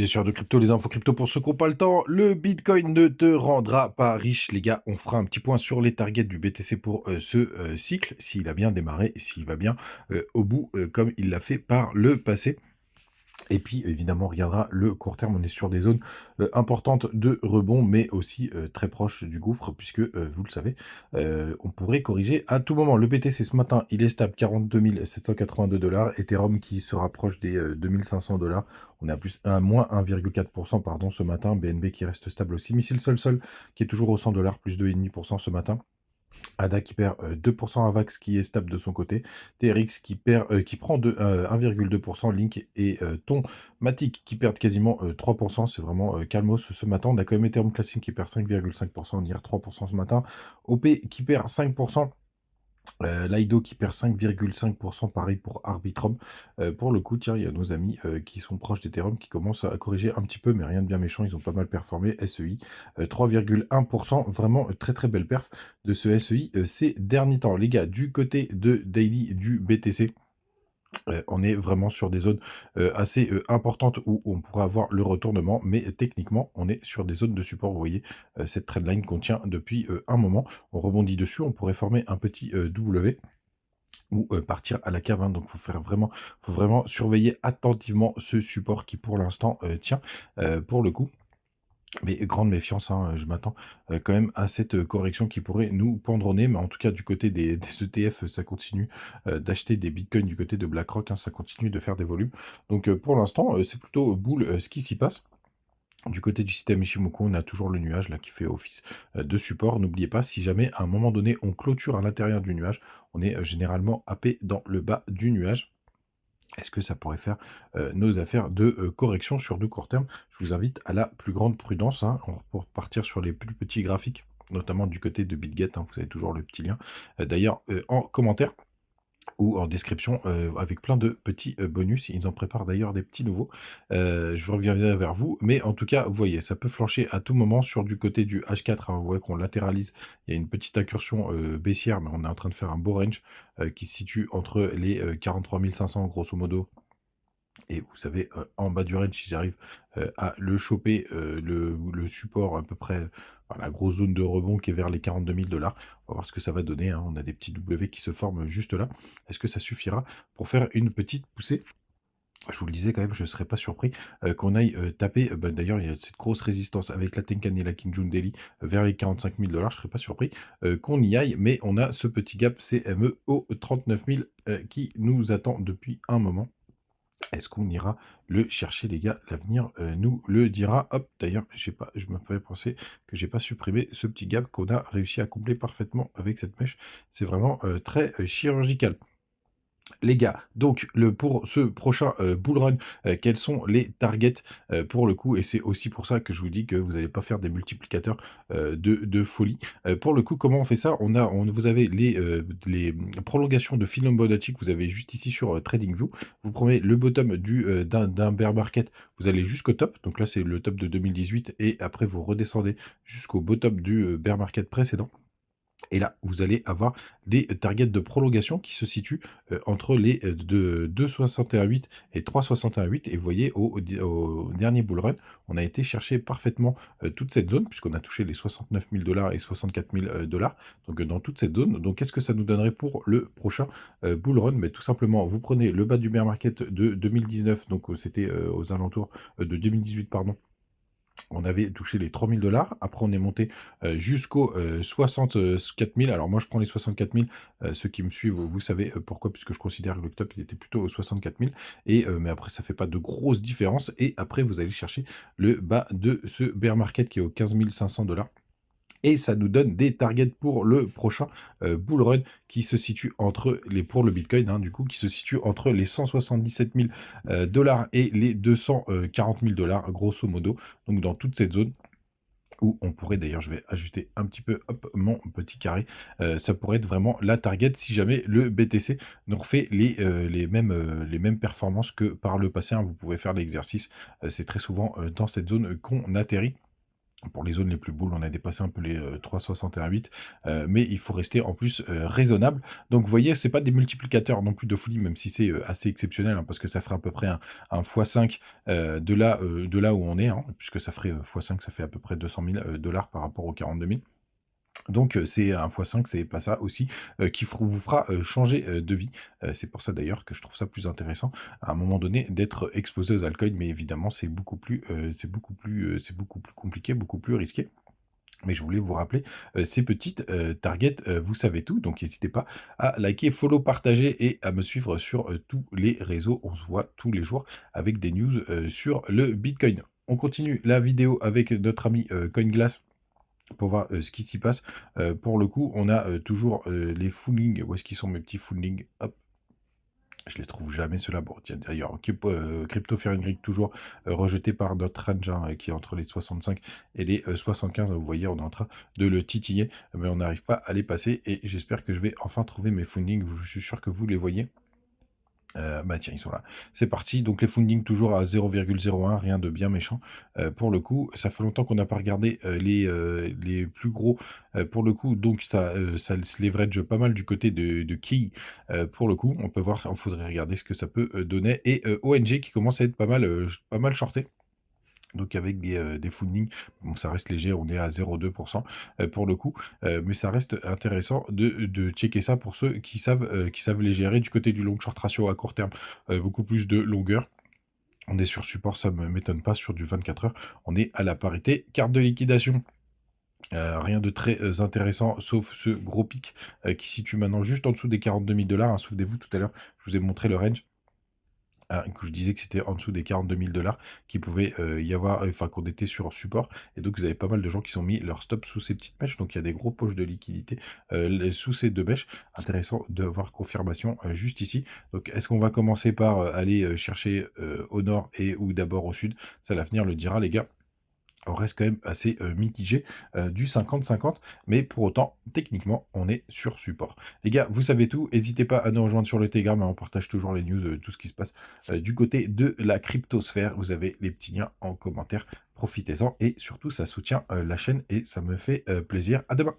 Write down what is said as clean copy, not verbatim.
Bien sûr, de crypto, les infos crypto pour ceux qui n'ont pas le temps. Le Bitcoin ne te rendra pas riche, les gars. On fera un petit point sur les targets du BTC pour ce cycle, s'il a bien démarré, s'il va bien au bout, comme il l'a fait par le passé. Et puis, évidemment, on regardera le court terme. On est sur des zones importantes de rebond, mais aussi très proches du gouffre, puisque, vous le savez, on pourrait corriger à tout moment. Le BTC, ce matin, il est stable, 42 782 $. Ethereum qui se rapproche des 2500 $. On est à moins 1,4%, pardon, ce matin. BNB qui reste stable aussi. Missile Sol qui est toujours au 100 $, plus 2,5% ce matin. ADA qui perd 2%, Avax qui est stable de son côté, TRX qui prend 1,2%, Link et Ton Matic qui perdent quasiment 3%, c'est vraiment calmos ce matin. On a quand même Ethereum Classic qui perd 5,5%, NIR 3% ce matin, OP qui perd 5%. Lido qui perd 5,5%, pareil pour Arbitrum. Pour le coup, tiens, il y a nos amis qui sont proches d'Ethereum qui commencent à corriger un petit peu, mais rien de bien méchant, ils ont pas mal performé. SEI, 3,1%, vraiment très très belle perf de ce SEI ces derniers temps. Les gars, du côté de Daily du BTC, on est vraiment sur des zones assez importantes où on pourra avoir le retournement, mais techniquement, on est sur des zones de support. Vous voyez, cette trendline qu'on tient depuis un moment. On rebondit dessus, on pourrait former un petit W ou partir à la cave, hein. Donc faut vraiment surveiller attentivement ce support qui pour l'instant tient pour le coup. Mais grande méfiance, hein, je m'attends quand même à cette correction qui pourrait nous pendre au nez. Mais en tout cas, du côté des ETF, ça continue d'acheter des bitcoins du côté de BlackRock, hein, ça continue de faire des volumes. Donc pour l'instant, c'est plutôt boule ce qui s'y passe. Du côté du système Ishimoku, on a toujours le nuage là qui fait office de support. N'oubliez pas, si jamais à un moment donné on clôture à l'intérieur du nuage, on est généralement happé dans le bas du nuage. Est-ce que ça pourrait faire nos affaires de correction sur du court terme? Je vous invite à la plus grande prudence, hein. Pour partir sur les plus petits graphiques, notamment du côté de BitGet, hein, vous avez toujours le petit lien. D'ailleurs, en commentaire ou en description, avec plein de petits bonus. Ils en préparent d'ailleurs des petits nouveaux. Je reviendrai vers vous, mais en tout cas, vous voyez, ça peut flancher à tout moment sur du côté du H4, hein. Vous voyez qu'on latéralise. Il y a une petite incursion baissière, mais on est en train de faire un beau range qui se situe entre les 43 500 grosso modo. Et vous savez, en bas du range, si j'arrive à le choper, le support à peu près, enfin, la grosse zone de rebond qui est vers les 42 000 $. On va voir ce que ça va donner, hein. On a des petits W qui se forment juste là. Est-ce que ça suffira pour faire une petite poussée? Je vous le disais quand même, je ne serais pas surpris qu'on aille taper. Bah, d'ailleurs, il y a cette grosse résistance avec la Tenkan et la Kinjun Daily vers les 45 000 $. Je ne serais pas surpris qu'on y aille, mais on a ce petit gap CME au 39 000 qui nous attend depuis un moment. Est-ce qu'on ira le chercher, les gars? L'avenir nous le dira. Hop, d'ailleurs, je me fais penser que j'ai pas supprimé ce petit gap qu'on a réussi à combler parfaitement avec cette mèche. C'est vraiment très chirurgical. Les gars, donc pour ce prochain bull run, quels sont les targets pour le coup? Et c'est aussi pour ça que je vous dis que vous n'allez pas faire des multiplicateurs de folie. Pour le coup, comment on fait ça? Vous avez les prolongations de Fibonacci que vous avez juste ici sur TradingView. Vous prenez le bottom d'un bear market, vous allez jusqu'au top. Donc là, c'est le top de 2018 et après, vous redescendez jusqu'au bottom du bear market précédent. Et là, vous allez avoir des targets de prolongation qui se situent entre les de 2,61,8 et 3,61,8. Et vous voyez, au dernier bull run, on a été chercher parfaitement toute cette zone, puisqu'on a touché les 69 000 $ et 64 000 $. Donc dans toute cette zone. Donc qu'est-ce que ça nous donnerait pour le prochain bull run? Mais tout simplement, vous prenez le bas du bear market de 2019, donc c'était aux alentours de 2018, pardon. On avait touché les 3 000 $. Après, on est monté jusqu'aux 64 000. Alors, moi, je prends les 64 000. Ceux qui me suivent, vous savez pourquoi, puisque je considère que le top, il était plutôt aux 64 000. Mais après, ça fait pas de grosses différences. Et après, vous allez chercher le bas de ce bear market qui est aux 15 500 $. Et ça nous donne des targets pour le prochain bull run qui se situe pour le Bitcoin, hein, du coup, qui se situe entre les 177 000 $ et les 240 000 $, grosso modo. Donc, dans toute cette zone où on pourrait, d'ailleurs, je vais ajuster un petit peu, hop, mon petit carré. Ça pourrait être vraiment la target si jamais le BTC nous refait les mêmes performances que par le passé, hein. Vous pouvez faire l'exercice. C'est très souvent dans cette zone qu'on atterrit. Pour les zones les plus bulles, on a dépassé un peu les 3,61,8, mais il faut rester en plus raisonnable. Donc vous voyez, c'est pas des multiplicateurs non plus de folie, même si c'est assez exceptionnel, hein, parce que ça ferait à peu près un x5 de là où on est, hein, puisque ça ferait x5, ça fait à peu près 200 000 dollars par rapport aux 42 000. Donc c'est un x5, c'est pas ça aussi, qui vous fera, changer, de vie. C'est pour ça d'ailleurs que je trouve ça plus intéressant, à un moment donné, d'être exposé aux altcoins. Mais évidemment, c'est beaucoup plus compliqué, beaucoup plus risqué. Mais je voulais vous rappeler, ces petites, targets, vous savez tout, donc n'hésitez pas à liker, follow, partager et à me suivre sur, tous les réseaux. On se voit tous les jours avec des news, sur le Bitcoin. On continue la vidéo avec notre ami, CoinGlass pour voir, ce qui s'y passe. Pour le coup, on a, toujours, les Foundling. Où est-ce qu'ils sont mes petits Foundling? Hop, je les trouve jamais ceux-là. Bon, tiens, d'ailleurs, Crypto Ferengic toujours, rejeté par notre range, hein, qui est entre les 65 et les, 75. Vous voyez, on est en train de le titiller, mais on n'arrive pas à les passer et j'espère que je vais enfin trouver mes Foundling. Je suis sûr que vous les voyez. Bah tiens, ils sont là. C'est parti. Donc les funding toujours à 0,01, rien de bien méchant. Pour le coup, ça fait longtemps qu'on n'a pas regardé les plus gros. Pour le coup, donc ça se leverage pas mal du côté de Key. Pour le coup, on peut voir, il faudrait regarder ce que ça peut donner. Et ONG qui commence à être pas mal shorté. Donc avec des funding, bon ça reste léger, on est à 0,2 pour le coup, mais ça reste intéressant de checker ça pour ceux qui savent les gérer. Du côté du long short ratio à court terme, beaucoup plus de longueur. On est sur support, ça ne m'étonne pas, sur du 24 heures. On est à la parité. Carte de liquidation, rien de très, intéressant sauf ce gros pic, qui se situe maintenant juste en dessous des 42 000 $, hein. Souvenez-vous tout à l'heure, je vous ai montré le range. Ah, que je disais que c'était en dessous des 42 000 $ qu'il pouvait, y avoir, enfin qu'on était sur support et donc vous avez pas mal de gens qui ont mis leur stop sous ces petites mèches, donc il y a des gros poches de liquidité, sous ces 2 mèches. Intéressant d'avoir confirmation, juste ici. Donc est-ce qu'on va commencer par, aller, chercher, au nord et ou d'abord au sud? Ça l'avenir le dira les gars. On reste quand même assez, mitigé, du 50-50, mais pour autant, techniquement, on est sur support. Les gars, vous savez tout, n'hésitez pas à nous rejoindre sur le Telegram, hein, on partage toujours les news, tout ce qui se passe, du côté de la cryptosphère. Vous avez les petits liens en commentaire, profitez-en et surtout ça soutient, la chaîne et ça me fait, plaisir. À demain.